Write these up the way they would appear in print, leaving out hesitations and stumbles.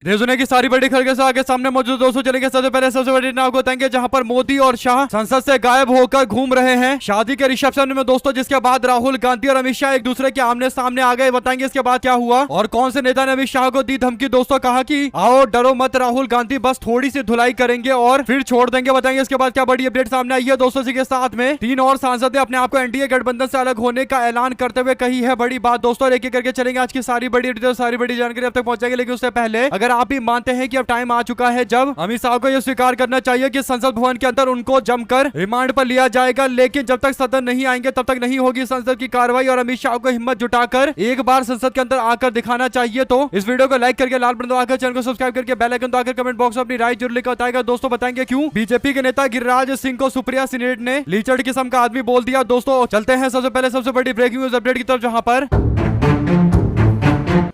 रेजुने की सारी बड़ी खबर के साथ आगे सामने मौजूद दोस्तों चलेंगे। सबसे पहले सबसे बड़ी नाम को बताएंगे जहां पर मोदी और शाह संसद से गायब होकर घूम रहे हैं शादी के रिसेप्शन में दोस्तों, जिसके बाद राहुल गांधी और अमित शाह एक दूसरे के आमने सामने आ गए। बताएंगे इसके बाद क्या हुआ और कौन से नेता ने अमित शाह को दी धमकी। दोस्तों कहा कि आओ डरो मत राहुल गांधी, बस थोड़ी सी धुलाई करेंगे और फिर छोड़ देंगे। बताएंगे इसके बाद क्या बड़ी अपडेट सामने आई है दोस्तों। इसी के साथ में 3 और सांसद ने अपने आप को एनडीए गठबंधन से अलग होने का ऐलान करते हुए कही है बड़ी बात। दोस्तों एक एक करके चलेंगे आज की सारी बड़ी डिटेल, सारी बड़ी जानकारी अब तक पहुंचाएंगे। लेकिन उससे पहले अगर आप भी मानते हैं कि अब टाइम आ चुका है जब अमित शाह को यह स्वीकार करना चाहिए कि संसद भवन के अंदर उनको जमकर रिमांड पर लिया जाएगा, लेकिन जब तक सदन नहीं आएंगे तब तक नहीं होगी संसद की कार्रवाई और अमित शाह को हिम्मत जुटाकर एक बार संसद के अंदर आकर दिखाना चाहिए। तो इस वीडियो को लाइक करके लाल बटन दबाकर चैनल को सब्सक्राइब करके बेल आइकन दबाकर कमेंट बॉक्स में अपनी राय जरूर लिखकर बताएगा। दोस्तों बताएंगे क्यों बीजेपी के नेता गिरिराज सिंह को सुप्रिया सीनेट ने लीचड़ किस्म का आदमी बोल दिया। दोस्तों चलते हैं सबसे पहले सबसे बड़ी ब्रेकिंग न्यूज अपडेट की तरफ, जहां पर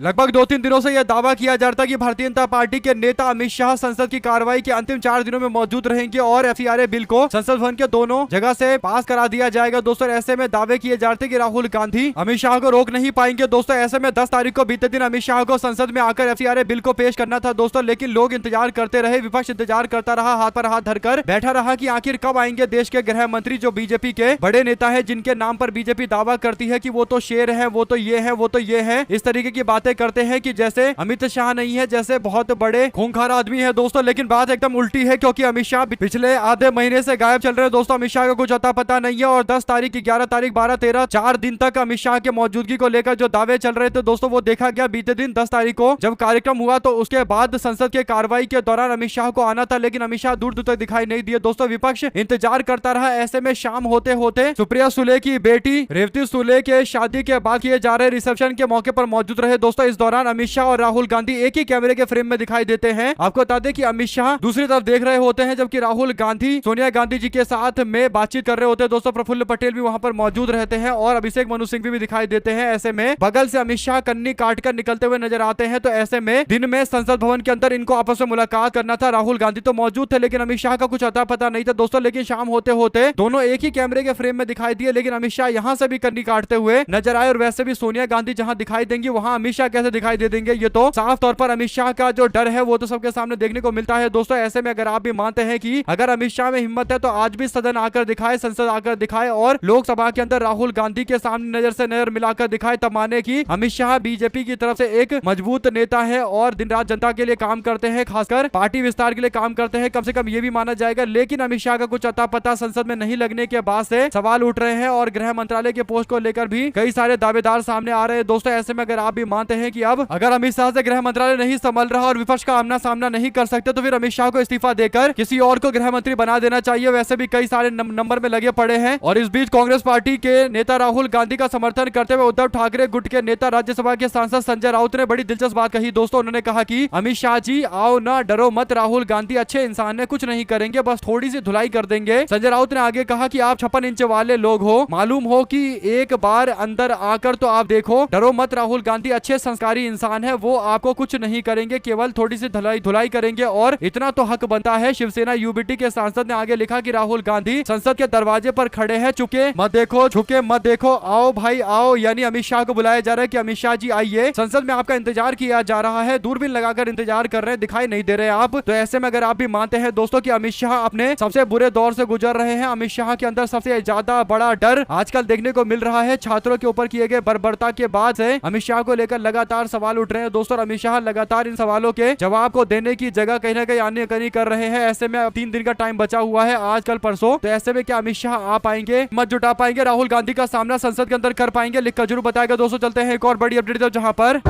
लगभग 2-3 दिनों से यह दावा किया जा रहा था कि भारतीय जनता पार्टी के नेता अमित शाह संसद की कार्रवाई के अंतिम 4 दिनों में मौजूद रहेंगे और एफसीआरए बिल को संसद भवन के दोनों जगह से पास करा दिया जाएगा। दोस्तों ऐसे में दावे किए जा रहे थे कि राहुल गांधी अमित शाह को रोक नहीं पाएंगे। दोस्तों ऐसे में 10 तारीख को बीते दिन अमित शाह को संसद में आकर एफसीआरए बिल को पेश करना था दोस्तों, लेकिन लोग इंतजार करते रहे, विपक्ष इंतजार करता रहा, हाथ पर हाथ धरकर बैठा रहा कि आखिर कब आएंगे देश के गृह मंत्री जो बीजेपी के बड़े नेता है, जिनके नाम पर बीजेपी दावा करती है कि वो तो शेर है, वो तो ये है, वो तो ये है, इस तरीके की बातें करते हैं कि जैसे अमित शाह नहीं है, जैसे बहुत बड़े खूंखार आदमी है दोस्तों। लेकिन बात एकदम उल्टी है क्योंकि अमित शाह पिछले आधे महीने से गायब चल रहे हैं दोस्तों। अमित शाह का कुछ अता पता नहीं है और 10 तारीख 11 तारीख 12 13 4 दिन तक अमित शाह के मौजूदगी को लेकर जो दावे चल रहे थे दोस्तों वो देखा गया बीते दिन 10 तारीख को जब कार्यक्रम हुआ तो उसके बाद संसद के कार्रवाई के दौरान अमित शाह को आना था, लेकिन अमित शाह दूर दूर तक दिखाई नहीं दिए दोस्तों। विपक्ष इंतजार करता रहा। ऐसे में शाम होते होते सुप्रिया सुले की बेटी रेवती सुले के शादी के बाद किए जा रहे रिसेप्शन के मौके पर मौजूद रहे दोस्तों। इस दौरान अमित शाह और राहुल गांधी एक ही कैमरे के फ्रेम में दिखाई देते हैं। आपको बता दें कि अमित शाह दूसरी तरफ देख रहे होते हैं जबकि राहुल गांधी सोनिया गांधी जी के साथ में बातचीत कर रहे होते हैं दोस्तों। प्रफुल्ल पटेल भी वहां पर मौजूद रहते हैं और अभिषेक मनु सिंह भी दिखाई देते हैं। ऐसे में बगल से अमित शाह कन्नी काटकर निकलते हुए नजर आते हैं। तो ऐसे में दिन में संसद भवन के अंदर इनको आपस में मुलाकात करना था। राहुल गांधी तो मौजूद थे लेकिन अमित शाह का कुछ अता पता नहीं था दोस्तों। लेकिन शाम होते होते दोनों एक ही कैमरे के फ्रेम में दिखाई दिए, लेकिन अमित शाह यहां से भी कन्नी काटते हुए नजर आए और वैसे भी सोनिया गांधी जहां दिखाई देंगी वहां अमित शाह कैसे दिखाई दे देंगे। ये तो साफ तौर पर अमित शाह का जो डर है वो तो सबके सामने देखने को मिलता है दोस्तों। ऐसे में अगर आप भी मानते हैं कि अगर अमित शाह में हिम्मत है तो आज भी सदन आकर दिखाए, संसद आकर दिखाए और लोकसभा के अंदर राहुल गांधी के सामने नजर से नजर मिलाकर दिखाए, तब माने कि अमित शाह बीजेपी की तरफ से एक मजबूत नेता है और दिन रात जनता के लिए काम करते हैं, खासकर पार्टी विस्तार के लिए काम करते हैं, कम से कम ये भी माना जाएगा। लेकिन अमित शाह का कुछ अता पता संसद में नहीं लगने के बाद से सवाल उठ रहे हैं और गृह मंत्रालय के पोस्ट को लेकर भी कई सारे दावेदार सामने आ रहे हैं दोस्तों। ऐसे में अगर आप भी मानते हैं कि अब अगर अमित शाह से गृह मंत्रालय नहीं संभल रहा और विपक्ष का आमना सामना नहीं कर सकते तो फिर अमित शाह को इस्तीफा देकर किसी और को गृह मंत्री बना देना चाहिए। वैसे भी कई सारे नंबर में लगे पड़े हैं। और इस बीच कांग्रेस पार्टी के नेता राहुल गांधी का समर्थन करते हुए उद्धव ठाकरे गुट के नेता राज्यसभा के सांसद संजय राउत ने बड़ी दिलचस्प बात कही दोस्तों। उन्होंने कहा कि अमित शाह जी आओ ना, डरो मत, राहुल गांधी अच्छे इंसान है, कुछ नहीं करेंगे, बस थोड़ी सी धुलाई कर देंगे। संजय राउत ने आगे कहा कि आप 56 इंच वाले लोग हो, मालूम हो कि एक बार अंदर आकर तो आप देखो, डरो मत, राहुल गांधी अच्छे संस्कारी इंसान है, वो आपको कुछ नहीं करेंगे, केवल थोड़ी सी धुलाई करेंगे और इतना तो हक बनता है। शिवसेना यूबीटी के सांसद ने आगे लिखा कि राहुल गांधी संसद के दरवाजे पर खड़े हैं, चुके मत देखो, झुके मत देखो, आओ भाई आओ, यानी अमित शाह को बुलाया जा रहा है कि अमित शाह जी आइए, संसद में आपका इंतजार किया जा रहा है, दूरबीन लगाकर इंतजार कर रहे हैं, दिखाई नहीं दे रहे आप। तो ऐसे में अगर आप भी मानते हैं दोस्तों कि अमित शाह अपने सबसे बुरे दौर से गुजर रहे हैं, अमित शाह के अंदर सबसे ज्यादा बड़ा डर आजकल देखने को मिल रहा है छात्रों के ऊपर किए गए बर्बरता के बाद से अमित शाह को लेकर लगातार सवाल उठ रहे हैं दोस्तों। अमित शाह लगातार इन सवालों के जवाब को देने की जगह कहीं ना कहीं आने कर रहे हैं। ऐसे में 3 दिन का टाइम बचा हुआ है, आज कल परसों, तो ऐसे में क्या अमित शाह आ पाएंगे, मत जुटा पाएंगे, राहुल गांधी का सामना संसद के अंदर कर पाएंगे, लिखकर जरूर बताएगा दोस्तों। चलते हैं एक और बड़ी अपडेट जहां पर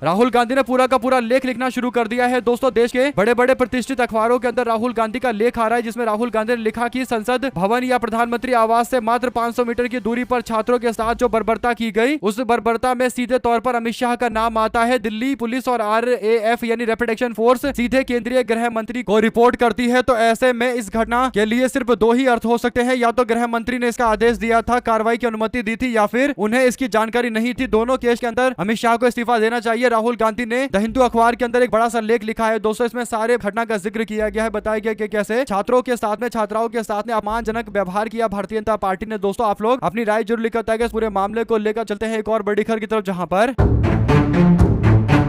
राहुल गांधी ने पूरा का पूरा लेख लिखना शुरू कर दिया है दोस्तों। देश के बड़े बड़े प्रतिष्ठित अखबारों के अंदर राहुल गांधी का लेख आ रहा है, जिसमें राहुल गांधी ने लिखा कि संसद भवन या प्रधानमंत्री आवास से मात्र 500 मीटर की दूरी पर छात्रों के साथ जो बर्बरता की गई, उस बर्बरता में सीधे तौर पर अमित शाह का नाम आता है। दिल्ली पुलिस और RAF यानी रैपिड एक्शन फोर्स सीधे केंद्रीय गृह मंत्री को रिपोर्ट करती है। तो ऐसे में इस घटना के लिए सिर्फ 2 ही अर्थ हो सकते हैं, या तो गृह मंत्री ने इसका आदेश दिया था, कार्रवाई की अनुमति दी थी, या फिर उन्हें इसकी जानकारी नहीं थी। दोनों केस के अंदर अमित शाह को इस्तीफा देना चाहिए। राहुल गांधी ने द हिंदू अखबार के अंदर एक बड़ा सा लेख लिखा है दोस्तों। इसमें सारे घटना का जिक्र किया गया है, बताया गया कि कैसे छात्रों के साथ में, छात्राओं के साथ में अपमानजनक व्यवहार किया भारतीय जनता पार्टी ने। दोस्तों आप लोग अपनी राय जरूर लिखकर बताएंगे इस पूरे मामले को लेकर। चलते हैं एक और बड़ी खबर की तरफ जहां पर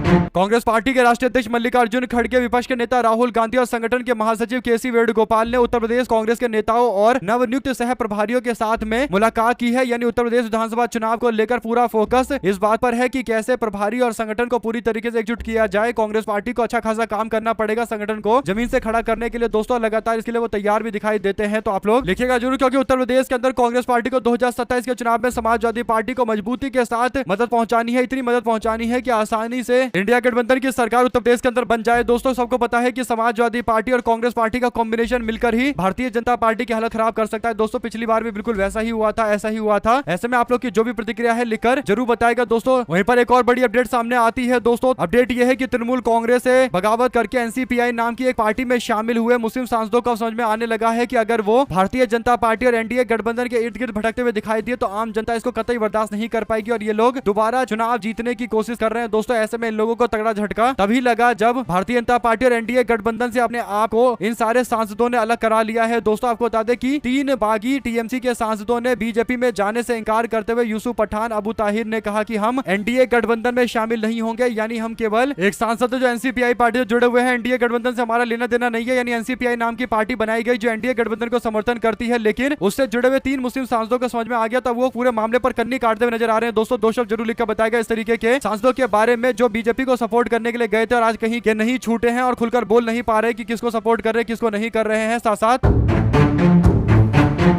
कांग्रेस पार्टी के राष्ट्रीय अध्यक्ष मल्लिकार्जुन खड़गे, विपक्ष के नेता राहुल गांधी और संगठन के महासचिव केसी वेणुगोपाल ने उत्तर प्रदेश कांग्रेस के नेताओं और नवनियुक्त सह प्रभारियों के साथ में मुलाकात की है। यानी उत्तर प्रदेश विधानसभा चुनाव को लेकर पूरा फोकस इस बात पर है कि कैसे प्रभारी और संगठन को पूरी तरीके से एकजुट किया जाए। कांग्रेस पार्टी को अच्छा खासा काम करना पड़ेगा संगठन को जमीन से खड़ा करने के लिए दोस्तों, लगातार इसके लिए वो तैयार भी दिखाई देते हैं। तो आप लोग लिखिएगा जरूर, क्योंकि उत्तर प्रदेश के अंदर कांग्रेस पार्टी को 2027 के चुनाव में समाजवादी पार्टी को मजबूती के साथ मदद पहुंचानी है। इतनी मदद पहुंचानी है कि आसानी से इंडिया गठबंधन की सरकार उत्तर प्रदेश के अंदर बन जाए। दोस्तों, सबको पता है कि समाजवादी पार्टी और कांग्रेस पार्टी का कॉम्बिनेशन मिलकर ही भारतीय जनता पार्टी की हालत खराब कर सकता है। दोस्तों, पिछली बार भी बिल्कुल वैसा ही हुआ था, ऐसा ही हुआ था। ऐसे में आप लोग की जो भी प्रतिक्रिया है लिखकर जरूर बताएगा। दोस्तों, वहीं पर एक और बड़ी अपडेट सामने आती है। दोस्तों, अपडेट यह है कि तृणमूल कांग्रेस से बगावत करके एनसीपीआई नाम की एक पार्टी में शामिल हुए मुस्लिम सांसदों को समझ में आने लगा है कि अगर वो भारतीय जनता पार्टी और एनडीए गठबंधन के इर्द गिर्द भटकते हुए दिखाई दिए तो आम जनता इसको कतई बर्दाश्त नहीं कर पाएगी और ये लोग दोबारा चुनाव जीतने की कोशिश कर रहे हैं। दोस्तों, ऐसे में इन लोगों को तगड़ा झटका तभी लगा जब भारतीय जनता पार्टी और एनडीए गठबंधन से अपने आप को इन सारे सांसदों ने अलग करा लिया है। दोस्तों, आपको बता दें कि 3 बागी टीएमसी के सांसदों ने बीजेपी में जाने से इंकार करते हुए यूसुफ पठान, अबू ताहिर ने कहा कि हम एनडीए गठबंधन में शामिल नहीं होंगे। यानी हम केवल एक सांसद जो एनसीपीआई पार्टी से जुड़े हुए हैं, एनडीए गठबंधन से हमारा लेना देना नहीं है। यानी एनसीपीआई नाम की पार्टी बनाई गई जो एनडीए गठबंधन को समर्थन करती है, लेकिन उससे जुड़े हुए 3 मुस्लिम सांसदों को समझ में आ गया, तब वो पूरे मामले पर कन्नी काटते हुए नजर आ रहे हैं। दोस्तों, 2 शब्द जरूर लिखकर बताएगा इस तरीके के सांसदों के बारे में जो बीजेपी को सपोर्ट करने के लिए गए थे और आज कहीं के नहीं छूटे हैं और खुलकर बोल नहीं पा रहे कि किसको सपोर्ट कर रहे हैं किसको नहीं कर रहे हैं। साथ साथ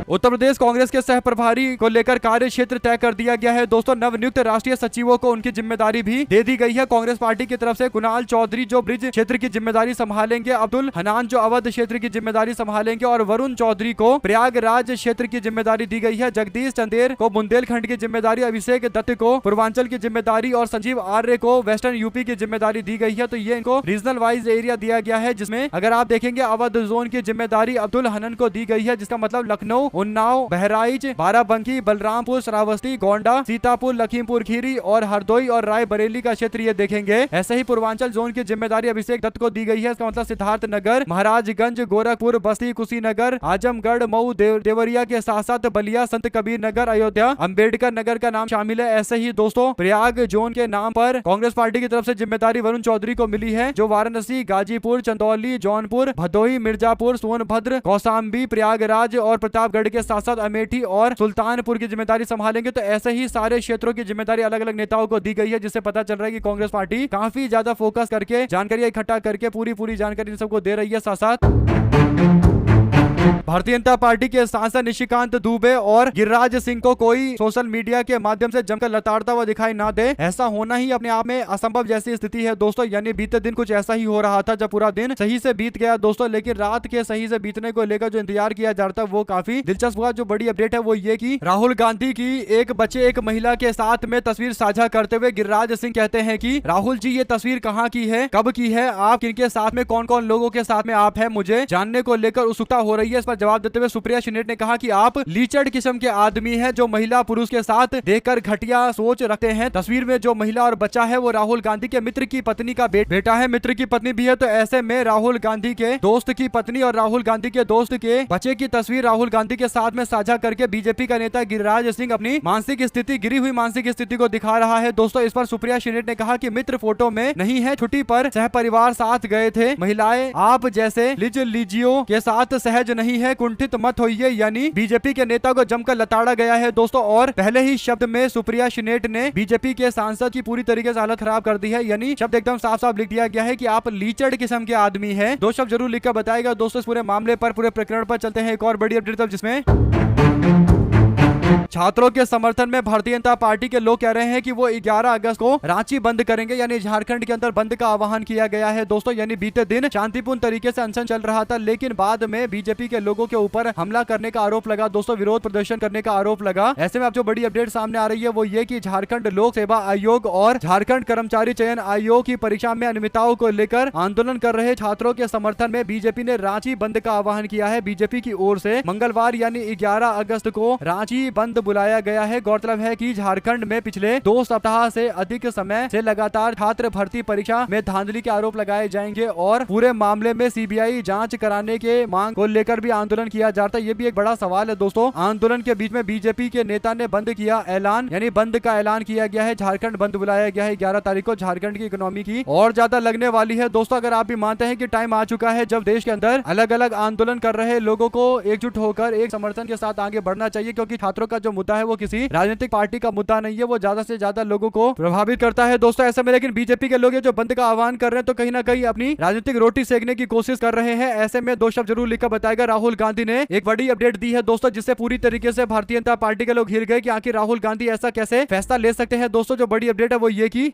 उत्तर प्रदेश कांग्रेस के सह प्रभारी को लेकर कार्य क्षेत्र तय कर दिया गया है। दोस्तों, नवनियुक्त राष्ट्रीय सचिवों को उनकी जिम्मेदारी भी दे दी गई है। कांग्रेस पार्टी की तरफ से कुणाल चौधरी जो ब्रिज क्षेत्र की जिम्मेदारी संभालेंगे, अब्दुल हनान जो अवध क्षेत्र की जिम्मेदारी संभालेंगे और वरुण चौधरी को प्रयागराज क्षेत्र की जिम्मेदारी दी गई है। जगदीश चंदेर को बुंदेलखंड की जिम्मेदारी, अभिषेक दत्त को पूर्वांचल की जिम्मेदारी और संजीव आर्य को वेस्टर्न यूपी की जिम्मेदारी दी गई है। तो ये इनको रीजनल वाइज एरिया दिया गया है, जिसमें अगर आप देखेंगे अवध जोन की जिम्मेदारी अब्दुल हनन को दी गई है, जिसका मतलब लखनऊ, उन्नाव, बहराइच, बाराबंकी, बलरामपुर, श्रावस्ती, गोंडा, सीतापुर, लखीमपुर खीरी और हरदोई और रायबरेली का क्षेत्र ये देखेंगे। ऐसे ही पूर्वांचल जोन की जिम्मेदारी अभिषेक दत्त को दी गई है। इसका मतलब सिद्धार्थनगर, महाराजगंज, गोरखपुर, बस्ती, कुशीनगर, आजमगढ़, मऊ, देवरिया के साथ साथ बलिया, संत कबीर नगर, अयोध्या, अंबेडकर नगर का नाम शामिल है। ऐसे ही दोस्तों, प्रयाग जोन के नाम पर कांग्रेस पार्टी की तरफ से जिम्मेदारी वरुण चौधरी को मिली है, जो वाराणसी, गाजीपुर, चंदौली, जौनपुर, भदोही, मिर्जापुर, सोनभद्र, कौशाम्बी, प्रयागराज और प्रतापगढ़ के साथ साथ अमेठी और सुल्तानपुर की जिम्मेदारी संभालेंगे। तो ऐसे ही सारे क्षेत्रों की जिम्मेदारी अलग अलग नेताओं को दी गई है, जिससे पता चल रहा है कि कांग्रेस पार्टी काफी ज्यादा फोकस करके जानकारी इकट्ठा करके पूरी जानकारी सबको दे रही है। साथ साथ भारतीय जनता पार्टी के सांसद निशिकांत दुबे और गिरिराज सिंह को कोई सोशल मीडिया के माध्यम से जमकर लताड़ता हुआ दिखाई ना दे, ऐसा होना ही अपने आप में असंभव जैसी स्थिति है। दोस्तों, यानी बीते दिन कुछ ऐसा ही हो रहा था जब पूरा दिन सही से बीत गया दोस्तों, लेकिन रात के सही से बीतने को लेकर जो इंतजार किया जा रहा था वो काफी दिलचस्प हुआ। जो बड़ी अपडेट है वो ये कि राहुल गांधी की एक बच्चे एक महिला के साथ में तस्वीर साझा करते हुए गिरिराज सिंह कहते हैं कि राहुल जी, ये तस्वीर कहाँ की है, कब की है, आप किनके साथ में, कौन कौन लोगों के साथ में आप है, मुझे जानने को लेकर उत्सुकता हो रही है। इस पर जवाब देते हुए सुप्रिया शिनेट ने कहा कि आप लीचड़ किस्म के आदमी हैं जो महिला पुरुष के साथ देखकर घटिया सोच रखते हैं। तस्वीर में जो महिला और बच्चा है वो राहुल गांधी के मित्र की पत्नी का बेटा है, मित्र की पत्नी भी है। तो ऐसे में राहुल गांधी के दोस्त की पत्नी और राहुल गांधी के दोस्त के बच्चे की तस्वीर राहुल गांधी के साथ में साझा करके बीजेपी का नेता गिरिराज सिंह अपनी मानसिक स्थिति, गिरी हुई मानसिक स्थिति को दिखा रहा है। दोस्तों, इस पर सुप्रिया शिनेट ने कहा कि मित्र फोटो में नहीं है, छुट्टी पर सह परिवार साथ गए थे, महिलाएं आप जैसे लीजियो के साथ सहज नहीं है, कुंठित मत होइए। यानी बीजेपी के नेता को जमकर लताड़ा गया है दोस्तों, और पहले ही शब्द में सुप्रिया शिनेट ने बीजेपी के सांसद की पूरी तरीके से हालत खराब कर दी है। यानी शब्द एकदम साफ साफ लिख दिया गया है कि आप लीचड़ किस्म के आदमी हैं। 2 शब्द जरूर लिखकर बताएगा। दोस्तों, इस पूरे मामले पर, पूरे प्रकरण पर चलते हैं एक और बड़ी अपडेट जिसमें छात्रों के समर्थन में भारतीय जनता पार्टी के लोग कह रहे हैं कि वो 11 अगस्त को रांची बंद करेंगे, यानी झारखंड के अंदर बंद का आह्वान किया गया है दोस्तों। यानी बीते दिन शांतिपूर्ण तरीके से अनशन चल रहा था, लेकिन बाद में बीजेपी के लोगों के ऊपर हमला करने का आरोप लगा दोस्तों, विरोध प्रदर्शन करने का आरोप लगा। ऐसे में अब जो बड़ी अपडेट सामने आ रही है वो ये कि झारखंड लोक सेवा आयोग और झारखंड कर्मचारी चयन आयोग की परीक्षा में अनियमितताओं को लेकर आंदोलन कर रहे छात्रों के समर्थन में बीजेपी ने रांची बंद का आह्वान किया है। बीजेपी की ओर से मंगलवार यानी 11 अगस्त को रांची बंद बुलाया गया है। गौरतलब है कि झारखंड में पिछले 2 सप्ताह से अधिक समय से लगातार छात्र भर्ती परीक्षा में धांधली के आरोप लगाए जाएंगे और पूरे मामले में सीबीआई जांच कराने के मांग को लेकर भी आंदोलन किया जाता है। ये भी एक बड़ा सवाल है दोस्तों। आंदोलन के बीच में बीजेपी के नेता ने बंद किया ऐलान, यानी बंद का ऐलान किया गया है। झारखंड बंद बुलाया गया है 11 तारीख को। झारखंड की इकोनॉमी की और ज्यादा लगने वाली है दोस्तों। अगर आप भी मानते हैं कि टाइम आ चुका है जब देश के अंदर अलग अलग आंदोलन कर रहे लोगों को एकजुट होकर एक समर्थन के साथ आगे बढ़ना चाहिए, क्योंकि छात्रों का जो मुद्दा है वो किसी राजनीतिक पार्टी का मुद्दा नहीं है, वो ज्यादा से ज्यादा लोगों को प्रभावित करता है दोस्तों। ऐसे में लेकिन बीजेपी के लोग जो बंद का आह्वान कर रहे हैं तो कहीं ना कहीं अपनी राजनीतिक रोटी सेकने की कोशिश कर रहे हैं। ऐसे में 2 शब्द जरूर लिखकर बताएगा। राहुल गांधी ने एक बड़ी अपडेट दी है दोस्तों, जिससे पूरी तरीके से भारतीय जनता पार्टी के लोग हिल गए कि आखिर राहुल गांधी ऐसा कैसे फैसला ले सकते हैं। दोस्तों जो बड़ी अपडेट है वो ये की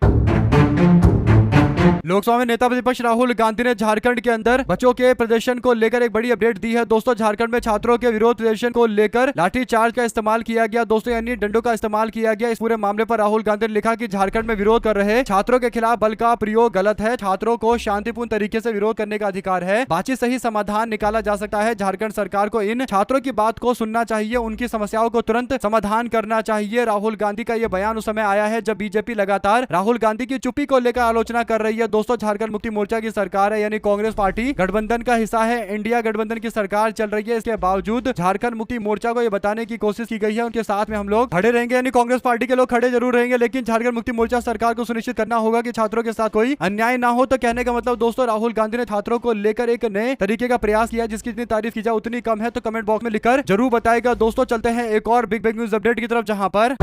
लोकसभा में नेता प्रतिपक्ष राहुल गांधी ने झारखंड के अंदर बच्चों के प्रदर्शन को लेकर एक बड़ी अपडेट दी है दोस्तों। झारखंड में छात्रों के विरोध प्रदर्शन को लेकर लाठीचार्ज का इस्तेमाल किया गया दोस्तों, यानी डंडों का इस्तेमाल किया गया। इस पूरे मामले पर राहुल गांधी ने लिखा कि झारखंड में विरोध कर रहे छात्रों के खिलाफ बल का प्रयोग गलत है। छात्रों को शांतिपूर्ण तरीके से विरोध करने का अधिकार है। बातचीत से ही समाधान निकाला जा सकता है। झारखंड सरकार को इन छात्रों की बात को सुनना चाहिए, उनकी समस्याओं को तुरंत समाधान करना चाहिए। राहुल गांधी का यह बयान उस समय आया है जब बीजेपी लगातार राहुल गांधी की चुप्पी को लेकर आलोचना कर रही है दोस्तों। झारखंड मुक्ति मोर्चा की सरकार है, यानी कांग्रेस पार्टी गठबंधन का हिस्सा है। इंडिया गठबंधन की सरकार चल रही है। इसके बावजूद झारखंड मुक्ति मोर्चा को यह बताने की कोशिश की गई है उनके साथ में हम लोग खड़े रहेंगे, यानी कांग्रेस पार्टी के लोग खड़े जरूर रहेंगे, लेकिन झारखंड मुक्ति मोर्चा सरकार को सुनिश्चित करना होगा कि छात्रों के साथ कोई अन्याय ना हो। तो कहने का मतलब दोस्तों राहुल गांधी ने छात्रों को लेकर एक नए तरीके का प्रयास किया, जिसकी जितनी तारीफ की जाए उतनी कम है। तो कमेंट बॉक्स में लिखकर जरूर बताएगा दोस्तों। चलते हैं एक और बिग न्यूज अपडेट की तरफ, जहां पर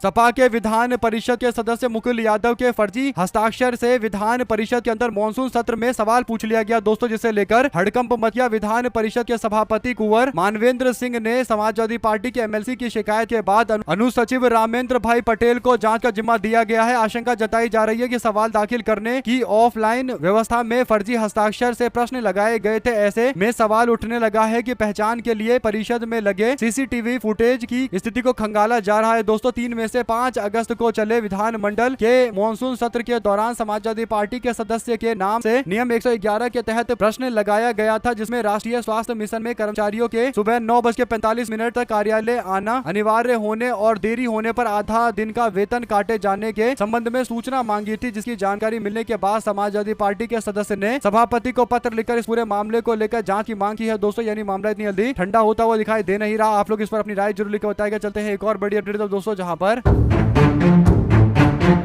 सपा के विधान परिषद के सदस्य मुकुल यादव के फर्जी हस्ताक्षर से विधान परिषद के अंदर मानसून सत्र में सवाल पूछ लिया गया दोस्तों, जिसे लेकर हड़कंप मच गया। विधान परिषद के सभापति कुंवर मानवेंद्र सिंह ने समाजवादी पार्टी के एमएलसी की शिकायत के बाद अनुसचिव रामेंद्र भाई पटेल को जांच का जिम्मा दिया गया है। आशंका जताई जा रही है कि सवाल दाखिल करने की ऑफलाइन व्यवस्था में फर्जी हस्ताक्षर से प्रश्न लगाए गए थे। ऐसे में सवाल उठने लगा है कि पहचान के लिए परिषद में लगे सीसीटीवी फुटेज की स्थिति को खंगाला जा रहा है दोस्तों। 3 में से 5 अगस्त को चले विधानमंडल के मानसून सत्र के दौरान समाजवादी पार्टी के सदस्य के नाम से नियम 111 के तहत प्रश्न लगाया गया था, जिसमें राष्ट्रीय स्वास्थ्य मिशन में कर्मचारियों के सुबह 9:45 तक कार्यालय आना अनिवार्य होने और देरी होने पर आधा दिन का वेतन काटे जाने के संबंध में सूचना मांगी थी, जिसकी जानकारी मिलने के बाद समाजवादी पार्टी के सदस्य ने सभापति को पत्र लिखकर इस पूरे मामले को लेकर जांच की मांग की है दोस्तों। यानी मामला इतनी जल्दी ठंडा होता हुआ दिखाई दे नहीं रहा। आप लोग इस पर अपनी राय जरूर लिखकर बताएगा। चलते हैं एक और बड़ी अपडेट दोस्तों, जहां पर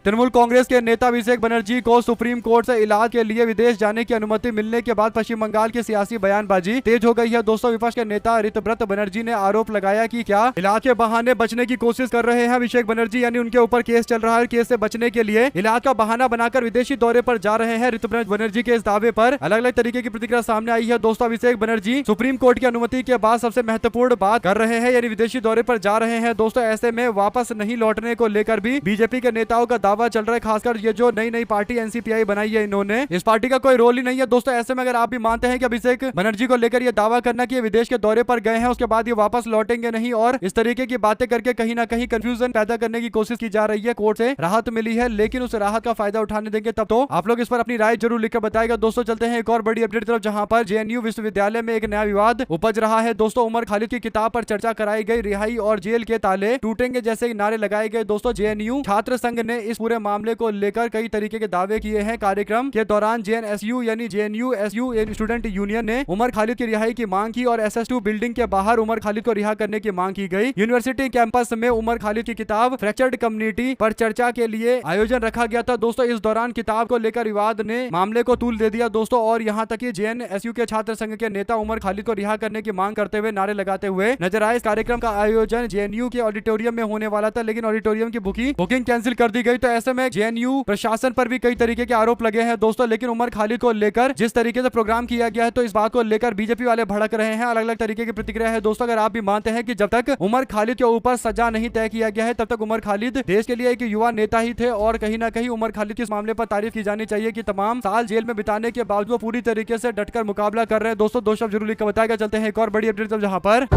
तृणमूल कांग्रेस के नेता अभिषेक बनर्जी को सुप्रीम कोर्ट से इलाज के लिए विदेश जाने की अनुमति मिलने के बाद पश्चिम बंगाल की सियासी बयानबाजी तेज हो गई है दोस्तों। विपक्ष के नेता ऋतव्रत बनर्जी ने आरोप लगाया कि क्या इलाज के बहाने बचने की कोशिश कर रहे हैं अभिषेक बनर्जी, यानी उनके ऊपर केस चल रहा है। केस से बचने के लिए इलाज का बहाना बनाकर विदेशी दौरे पर जा रहे हैं। ऋतव्रत बनर्जी के इस दावे पर अलग अलग तरीके की प्रतिक्रिया सामने आई है दोस्तों। अभिषेक बनर्जी सुप्रीम कोर्ट की अनुमति के बाद सबसे महत्वपूर्ण बात कर रहे हैं, यानी विदेशी दौरे पर जा रहे हैं दोस्तों। ऐसे में वापस नहीं लौटने को लेकर भी बीजेपी के नेताओं का दावा चल रहा है, खासकर ये जो नई पार्टी एनसीपीआई बनाई है इन्होंने, इस पार्टी का कोई रोल ही नहीं है दोस्तों। ऐसे में अगर आप भी मानते हैं कि अभिषेक बनर्जी को लेकर ये दावा करना कि ये विदेश के दौरे पर गए हैं उसके बाद ये वापस लौटेंगे नहीं और इस तरीके की बातें करके कहीं ना कहीं कंफ्यूजन पैदा करने की कोशिश की जा रही है। कोर्ट से राहत मिली है, लेकिन उस राहत का फायदा उठाने देंगे तब तो आप लोग इस पर अपनी राय जरूर लिखकर बताएगा दोस्तों। चलते हैं एक और बड़ी अपडेट तरफ, जहां पर जेएनयू विश्वविद्यालय में एक नया विवाद उपज रहा है दोस्तों। उमर खालिद की किताब पर चर्चा कराई गई, रिहाई और जेल के ताले टूटेंगे जैसे नारे लगाए गए दोस्तों। जेएनयू छात्र संघ ने इस पूरे मामले को लेकर कई तरीके के दावे किए हैं। कार्यक्रम के दौरान जेएनएसयू यानी जेएनयू स्टूडेंट यूनियन ने उमर खालिद की रिहाई की मांग की और एसएस2 बिल्डिंग के बाहर उमर खालिद को रिहा करने की मांग की गई। यूनिवर्सिटी कैंपस में उमर खालिद की किताब फ्रैक्चर्ड कम्युनिटी पर चर्चा के लिए आयोजन रखा गया था दोस्तों। इस दौरान किताब को लेकर विवाद ने मामले को तूल दे दिया दोस्तों, और यहाँ तक कि जेएनएसयू के छात्र संघ के नेता उमर खालिद को रिहा करने की मांग करते हुए नारे लगाते हुए नजर आए। इस कार्यक्रम का आयोजन जेएनयू के ऑडिटोरियम में होने वाला था, लेकिन ऑडिटोरियम की बुकिंग कैंसिल कर दी गई। तो ऐसे में जेएनयू प्रशासन पर भी कई तरीके के आरोप लगे हैं दोस्तों। लेकिन उमर खालिद को लेकर जिस तरीके से प्रोग्राम किया गया है, तो इस बात को लेकर बीजेपी वाले भड़क रहे हैं। अलग अलग तरीके की प्रतिक्रिया है दोस्तों। अगर आप भी मानते हैं कि जब तक उमर खालिद के ऊपर सजा नहीं तय किया गया है तब तक उमर खालिद देश के लिए एक युवा नेता ही थे, और कहीं ना कहीं उमर खालिद के इस मामले पर तारीफ की जानी चाहिए कि तमाम साल जेल में बिताने के बावजूद पूरी तरीके से डटकर मुकाबला कर रहे हैं दोस्तों। 2 शब्द जरूर लिखकर बताएगा। चलते हैं एक और बड़ी अपडेट, जहां पर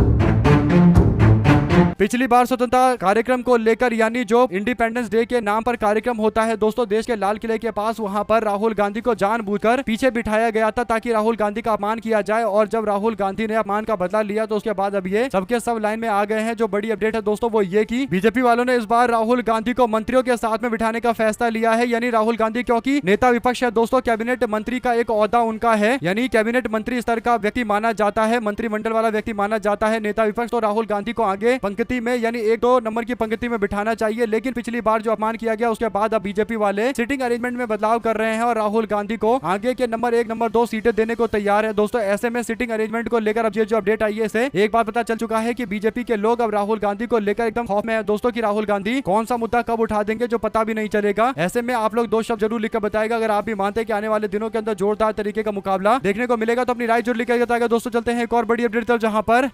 पिछली बार स्वतंत्रता कार्यक्रम को लेकर यानी जो इंडिपेंडेंस डे के नाम पर कार्यक्रम होता है दोस्तों देश के लाल किले के पास, वहां पर राहुल गांधी को जानबूझकर पीछे बिठाया गया था ताकि राहुल गांधी का अपमान किया जाए। और जब राहुल गांधी ने अपमान का बदला लिया तो उसके बाद अब ये सबके सब लाइन में आ गए हैं। जो बड़ी अपडेट है दोस्तों वो ये कि बीजेपी वालों ने इस बार राहुल गांधी को मंत्रियों के साथ में बिठाने का फैसला लिया है। यानी राहुल गांधी क्योंकि नेता विपक्ष है दोस्तों, कैबिनेट मंत्री का एक ओहदा उनका है, यानी कैबिनेट मंत्री स्तर का व्यक्ति माना जाता है, मंत्रिमंडल वाला व्यक्ति माना जाता है नेता विपक्ष। तो राहुल गांधी को आगे पंक्ति में यानी 1-2 नंबर की पंक्ति में बिठाना चाहिए। लेकिन पिछली बार जो अपमान किया गया उसके बाद अब बीजेपी वाले सिटिंग अरेंजमेंट में बदलाव कर रहे हैं और राहुल गांधी को आगे के नंबर 1 नंबर 2 सीटें देने को तैयार है दोस्तों। ऐसे में सिटिंग अरेंजमेंट को लेकर अब ये जो अपडेट आई है इसे एक बार पता चल चुका है कि बीजेपी के लोग अब राहुल गांधी को लेकर एकदम खौफ में है दोस्तों कि राहुल गांधी कौन सा मुद्दा कब उठा देंगे जो पता भी नहीं चलेगा। ऐसे में आप लोग 2 शब्द जरूर लिखकर बताएगा अगर आप भी मानते हैं कि आने वाले दिनों के अंदर जोरदार तरीके का मुकाबला देखने को मिलेगा तो अपनी राय जरूर लिखकर बताएगा दोस्तों। चलते हैं एक और बड़ी अपडेट जहां पर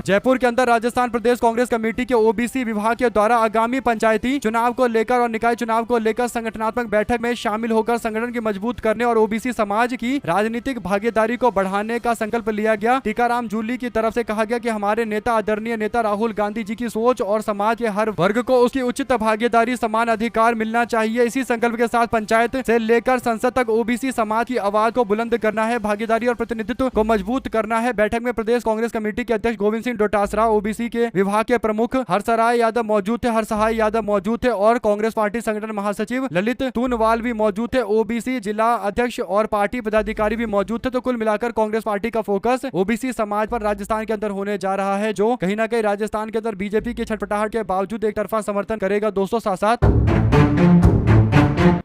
जयपुर के अंदर राजस्थान प्रदेश कांग्रेस कमेटी के ओबीसी विभाग के द्वारा आगामी पंचायती चुनाव को लेकर और निकाय चुनाव को लेकर संगठनात्मक बैठक में शामिल होकर संगठन की मजबूत करने और ओबीसी समाज की राजनीतिक भागीदारी को बढ़ाने का संकल्प लिया गया। टीकाराम जूली की तरफ से कहा गया कि हमारे नेता आदरणीय नेता राहुल गांधी जी की सोच और समाज के हर वर्ग को उसकी उचित भागीदारी समान अधिकार मिलना चाहिए। इसी संकल्प के साथ पंचायत से लेकर संसद तक ओबीसी समाज की आवाज को बुलंद करना है, भागीदारी और प्रतिनिधित्व को मजबूत करना है। बैठक में प्रदेश कांग्रेस कमेटी के अध्यक्ष गोविंद सिंह डोटासरा, ओबीसी के विभाग के प्रमुख हरसराय यादव मौजूद थे, हरसहाय यादव मौजूद थे और कांग्रेस पार्टी संगठन महासचिव ललित तूनवाल भी मौजूद थे। ओबीसी जिला अध्यक्ष और पार्टी पदाधिकारी भी मौजूद थे। तो कुल मिलाकर कांग्रेस पार्टी का फोकस ओबीसी समाज पर राजस्थान के अंदर होने जा रहा है, जो कहीं ना कहीं राजस्थान के अंदर बीजेपी की छटपटाहट के बावजूद एक तरफा समर्थन करेगा दोस्तों। साथ साथ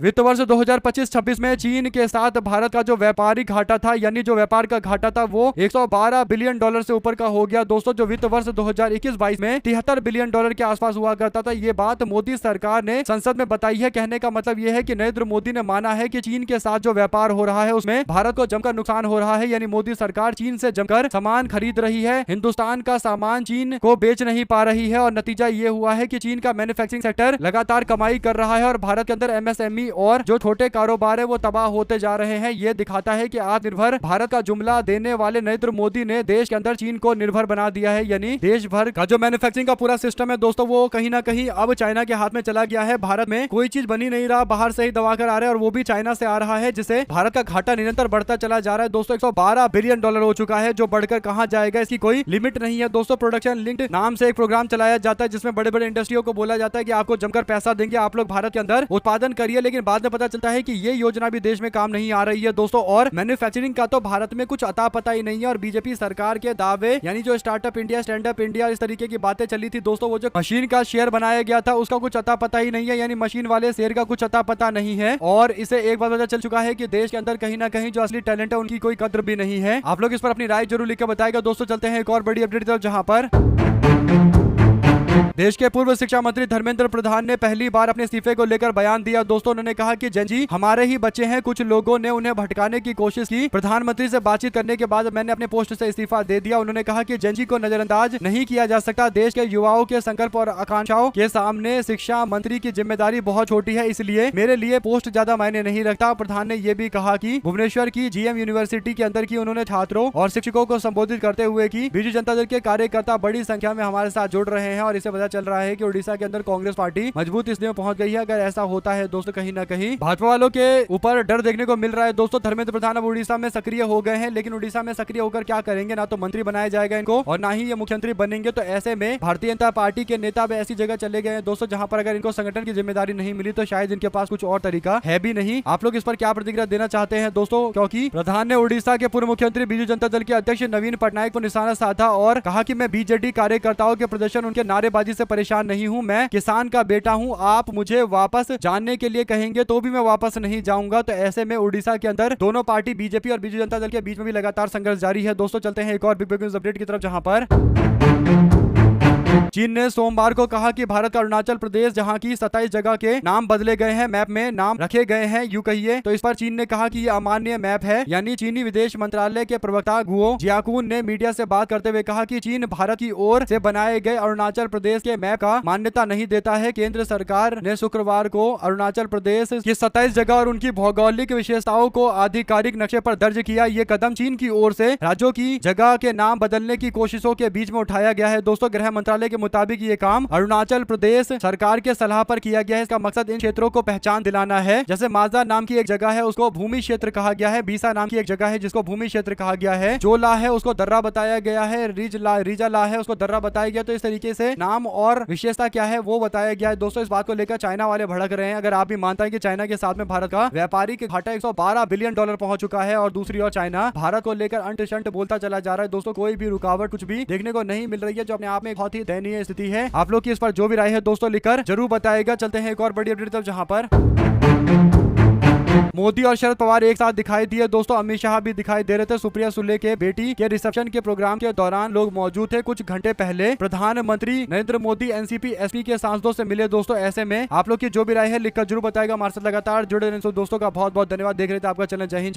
वित्त वर्ष 2025-26 में चीन के साथ भारत का जो व्यापारिक घाटा था यानी जो व्यापार का घाटा था वो 112 बिलियन डॉलर से ऊपर का हो गया दोस्तों। जो वित्त वर्ष 2021-22 में 73 बिलियन डॉलर के आसपास हुआ करता था। ये बात मोदी सरकार ने संसद में बताई है। कहने का मतलब ये है कि नरेंद्र मोदी ने माना है कि चीन के साथ जो व्यापार हो रहा है उसमें भारत को जमकर नुकसान हो रहा है। यानी मोदी सरकार चीन से जमकर सामान खरीद रही है, हिंदुस्तान का सामान चीन को बेच नहीं पा रही है और नतीजा ये हुआ है कि चीन का मैन्युफैक्चरिंग सेक्टर लगातार कमाई कर रहा है और भारत के अंदर एमएसएमई और जो छोटे कारोबार है वो तबाह होते जा रहे हैं। ये दिखाता है कि आत्मनिर्भर भारत का जुमला देने वाले नरेंद्र मोदी ने देश के अंदर चीन को निर्भर बना दिया है। यानी देश भर का जो मैन्युफैक्चरिंग का पूरा सिस्टम है दोस्तों वो कहीं ना कहीं अब चाइना के हाथ में चला गया है। भारत में कोई चीज बनी नहीं रहा, बाहर से ही दबा कर आ रहे हैं और वो भी चाइना से आ रहा है, जिससे भारत का घाटा निरंतर बढ़ता चला जा रहा है दोस्तों। 112 बिलियन डॉलर हो चुका है जो बढ़कर कहां जाएगा इसकी कोई लिमिट नहीं है दोस्तों। प्रोडक्शन लिंक्ड नाम से एक प्रोग्राम चलाया जाता है जिसमें बड़े बड़े इंडस्ट्रियों को बोला जाता है कि आपको जमकर पैसा देंगे, आप लोग भारत के अंदर उत्पादन करिए, लेकिन बाद में पता चलता है कि ये योजना भी देश में काम नहीं आ रही है दोस्तों। और मैन्युफैक्चरिंग का तो भारत में कुछ अता पता ही नहीं है और बीजेपी सरकार के दावे यानी जो startup India, stand up India इस तरीके की बातें चली थी दोस्तों, वो जो मशीन का शेयर बनाया गया था उसका कुछ अता पता ही नहीं है। यानी मशीन वाले शेयर का कुछ अता पता नहीं है और इसे एक बार पता चल चुका है कि देश के अंदर कहीं ना कहीं जो असली टैलेंट है उनकी कोई कद्र भी नहीं है। आप लोग इस पर अपनी राय जरूर लिख के बताएगा दोस्तों। चलते हैं एक और बड़ी अपडेट तरफ जहां पर देश के पूर्व शिक्षा मंत्री धर्मेंद्र प्रधान ने पहली बार अपने इस्तीफे को लेकर बयान दिया दोस्तों। उन्होंने कहा कि जैन जी हमारे ही बच्चे हैं, कुछ लोगों ने उन्हें भटकाने की कोशिश की, प्रधानमंत्री से बातचीत करने के बाद मैंने अपने पोस्ट से इस्तीफा दे दिया। उन्होंने कहा कि जैन जी को नजरअंदाज नहीं किया जा सकता। देश के युवाओं के संकल्प और आकांक्षाओं के सामने शिक्षा मंत्री की जिम्मेदारी बहुत छोटी है, इसलिए मेरे लिए पोस्ट ज्यादा मायने नहीं रखता। प्रधान ने यह भी कहा कि भुवनेश्वर की जीएम यूनिवर्सिटी के अंदर की उन्होंने छात्रों और शिक्षकों को संबोधित करते हुए कि बीजू जनता दल के कार्यकर्ता बड़ी संख्या में हमारे साथ जुड़ रहे हैं और इसे पता चल रहा है कि ओडिशा के अंदर कांग्रेस पार्टी मजबूत स्थिति में पहुंच गई है। अगर ऐसा होता है दोस्तों कहीं ना कहीं भाजपा वालों के ऊपर डर देखने को मिल रहा है दोस्तों। धर्मेंद्र प्रधान अब उड़ीसा में सक्रिय हो गए हैं, लेकिन उड़ीसा में सक्रिय होकर क्या करेंगे, ना तो मंत्री बनाया जाएगा इनको और ना ही ये मुख्यमंत्री बनेंगे। तो ऐसे में भारतीय जनता पार्टी के नेता भी ऐसी जगह चले गए हैं दोस्तों जहां पर अगर इनको संगठन की जिम्मेदारी नहीं मिली तो शायद इनके पास कुछ और तरीका है भी नहीं। आप लोग इस पर क्या प्रतिक्रिया देना चाहते हैं दोस्तों, क्योंकि प्रधान ने उड़ीसा के पूर्व मुख्यमंत्री बीजू जनता दल के अध्यक्ष नवीन पटनायक को निशाना साधा और कहा कि मैं बीजेडी कार्यकर्ताओं के प्रदर्शन, उनके नारेबाजी से परेशान नहीं हूं, मैं किसान का बेटा हूं, आप मुझे वापस जाने के लिए कहेंगे तो भी मैं वापस नहीं जाऊंगा। तो ऐसे में उड़ीसा के अंदर दोनों पार्टी बीजेपी और बीजू जनता दल के बीच में भी लगातार संघर्ष जारी है दोस्तों। चलते हैं एक और बिग न्यूज अपडेट की तरफ जहां पर चीन ने सोमवार को कहा कि भारत का अरुणाचल प्रदेश, जहां की 27 जगह के नाम बदले गए हैं, मैप में नाम रखे गए हैं, यूं कहिए तो इस पर चीन ने कहा कि ये अमान्य मैप है। यानी चीनी विदेश मंत्रालय के प्रवक्ता गुओ जियाकुन ने मीडिया से बात करते हुए कहा कि चीन भारत की ओर से बनाए गए अरुणाचल प्रदेश के मैप का मान्यता नहीं देता है। केंद्र सरकार ने शुक्रवार को अरुणाचल प्रदेश की 27 जगह और उनकी भौगोलिक विशेषताओं को आधिकारिक नक्शे पर दर्ज किया। ये कदम चीन की ओर से राज्यों की जगह के नाम बदलने की कोशिशों के बीच में उठाया गया है। दोस्तों, गृह मंत्रालय के मुताबिक ये काम अरुणाचल प्रदेश सरकार के सलाह पर किया गया है। इसका मकसद इन क्षेत्रों को पहचान दिलाना है। जैसे माजा नाम की एक जगह है, उसको भूमि क्षेत्र कहा गया है। बीसा नाम की एक जगह है जिसको भूमि क्षेत्र कहा गया है। जोला है उसको दर्रा बताया गया है। रीजाला है उसको दर्रा बताया गया। तो इस तरीके से नाम और विशेषता क्या है वो बताया गया है। दोस्तों, इस बात को लेकर चाइना वाले भड़क रहे हैं। अगर आप भी मानते हैं कि चाइना के साथ में भारत का व्यापारिक घाटा 112 बिलियन डॉलर पहुंच चुका है और दूसरी ओर चाइना भारत को लेकर अंट शंट बोलता चला जा रहा है। दोस्तों, कोई भी रुकावट कुछ भी देखने को नहीं मिल रही है, जो अपने आप में एक बहुत ही दयनीय स्थिति है। आप लोग की इस पर जो भी राय है दोस्तों लिखकर जरूर बताएगा। चलते हैं एक और बड़ी अपडेट तक, जहां पर मोदी और शरद पवार एक साथ दिखाई दिए। दोस्तों, अमित शाह भी दिखाई दे रहे थे। सुप्रिया सुले के बेटी के रिसेप्शन के प्रोग्राम के दौरान लोग मौजूद थे। कुछ घंटे पहले प्रधानमंत्री नरेंद्र मोदी एनसीपी एसपी के सांसदों से मिले। दोस्तों, ऐसे में आप लोग की जो भी राय है लिखकर जरूर बताएगा। हमारे साथ लगातार जुड़े रहने दोस्तों का बहुत बहुत धन्यवाद। देख रहे थे आपका चैनल जय हिंद।